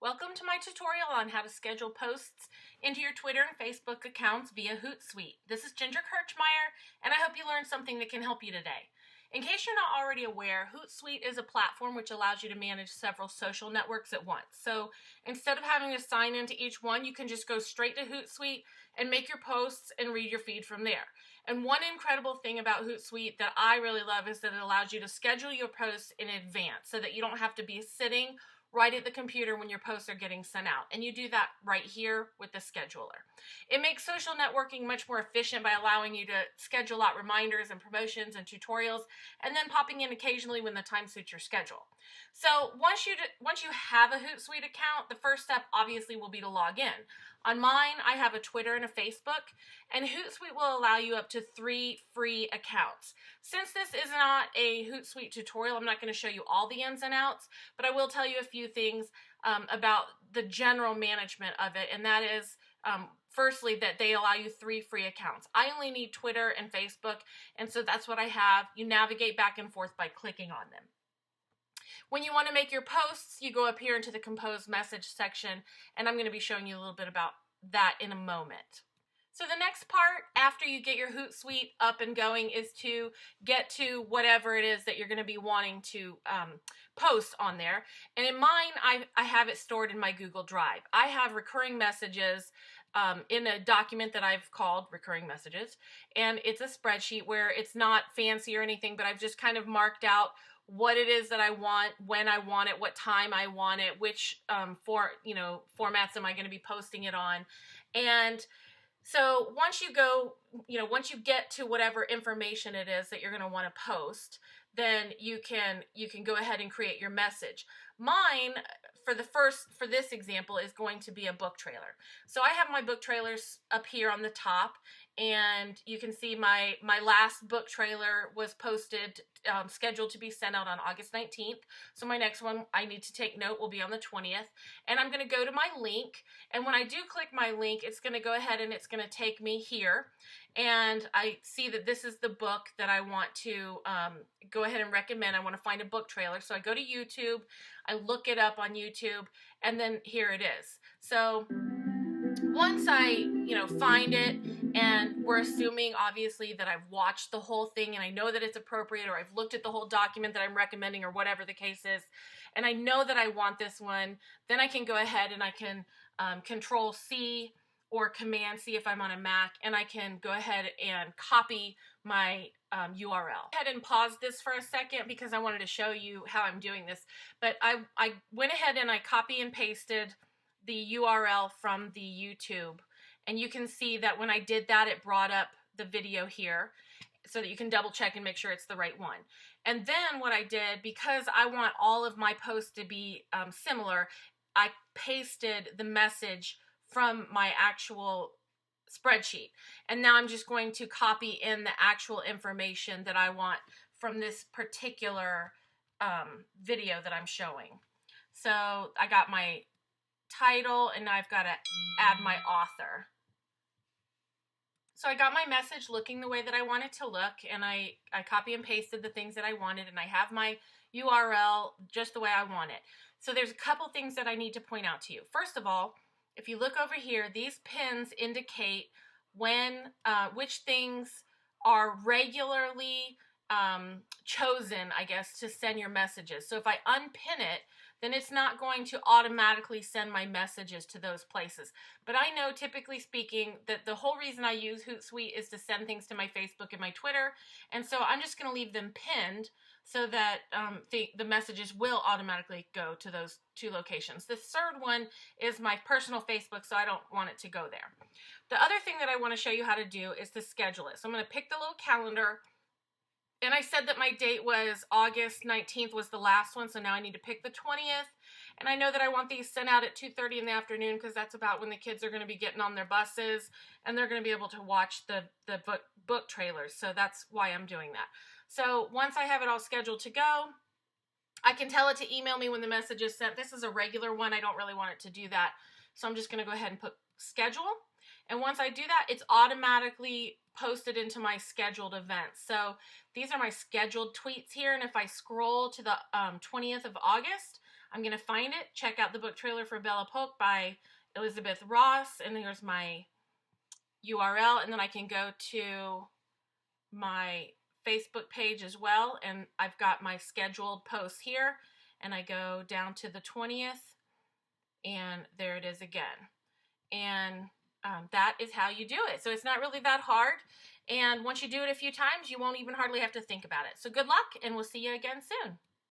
Welcome to my tutorial on how to schedule posts into your Twitter and Facebook accounts via Hootsuite. This is Ginger Kirchmeyer, and I hope you learned something that can help you today. In case you're not already aware, Hootsuite is a platform which allows you to manage several social networks at once. So instead of having to sign into each one, you can just go straight to Hootsuite and make your posts and read your feed from there. And one incredible thing about Hootsuite that I really love is that it allows you to schedule your posts in advance so that you don't have to be sitting right at the computer when your posts are getting sent out. And you do that right here with the scheduler. It makes social networking much more efficient by allowing you to schedule out reminders and promotions and tutorials, and then popping in occasionally when the time suits your schedule. So once you have a Hootsuite account, the first step obviously will be to log in. On mine, I have a Twitter and a Facebook, and Hootsuite will allow you up to 3 free accounts. Since this is not a Hootsuite tutorial, I'm not going to show you all the ins and outs, but I will tell you a few things about the general management of it, and that is firstly, that they allow you 3 free accounts. I only need Twitter and Facebook, and so that's what I have. You navigate back and forth by clicking on them. When you want to make your posts, you go up here into the compose message section, and I'm going to be showing you a little bit about that in a moment. So the next part after you get your Hootsuite up and going is to get to whatever it is that you're going to be wanting to post on there. And in mine, I have it stored in my Google Drive. I have recurring messages in a document that I've called recurring messages, and it's a spreadsheet where it's not fancy or anything, but I've just kind of marked out what it is that I want, when I want it, what time I want it, which formats am I going to be posting it on. And so once you go, once you get to whatever information it is that you're going to want to post, then you can go ahead and create your message. Mine, for this example, is going to be a book trailer. So I have my book trailers up here on the top, and you can see my last book trailer was posted, scheduled to be sent out on August 19th. So my next one, I need to take note, will be on the 20th. And I'm going to go to my link, and when I do click my link, it's going to go ahead and it's going to take me here. And I see that this is the book that I want to go ahead and recommend. I want to find a book trailer. So I go to YouTube, I look it up on YouTube, and then here it is. So once I, find it, and we're assuming obviously that I've watched the whole thing and I know that it's appropriate, or I've looked at the whole document that I'm recommending, or whatever the case is, and I know that I want this one, then I can go ahead and I can Control C or Command C if I'm on a Mac, and I can go ahead and copy my URL. Go ahead and pause this for a second because I wanted to show you how I'm doing this. But I went ahead and I copy and pasted the URL from the YouTube, and you can see that when I did that, it brought up the video here so that you can double check and make sure it's the right one. And then what I did, because I want all of my posts to be similar, I pasted the message from my actual spreadsheet. And now I'm just going to copy in the actual information that I want from this particular video that I'm showing. So I got my title, and now I've got to add my author. So I got my message looking the way that I want it to look, and I copy and pasted the things that I wanted, and I have my URL just the way I want it. So there's a couple things that I need to point out to you. First of all, if you look over here, these pins indicate when which things are regularly chosen, I guess, to send your messages. So if I unpin it, then it's not going to automatically send my messages to those places. But I know, typically speaking, that the whole reason I use Hootsuite is to send things to my Facebook and my Twitter, and so I'm just going to leave them pinned so that the messages will automatically go to those 2 locations. The third one is my personal Facebook, so I don't want it to go there. The other thing that I want to show you how to do is to schedule it. So I'm going to pick the little calendar, and I said that my date was August 19th was the last one, so now I need to pick the 20th. And I know that I want these sent out at 2:30 in the afternoon because that's about when the kids are going to be getting on their buses, and they're going to be able to watch the book trailers. So that's why I'm doing that. So once I have it all scheduled to go, I can tell it to email me when the message is sent. This is a regular one. I don't really want it to do that. So I'm just going to go ahead and put schedule. And once I do that, it's automatically posted into my scheduled events. So these are my scheduled tweets here. And if I scroll to the 20th of August, I'm going to find it, check out the book trailer for Bella Polk by Elizabeth Ross, and there's my URL, and then I can go to my Facebook page as well, and I've got my scheduled posts here, and I go down to the 20th, and there it is again. And that is how you do it. So it's not really that hard, and once you do it a few times, you won't even hardly have to think about it. So good luck, and we'll see you again soon.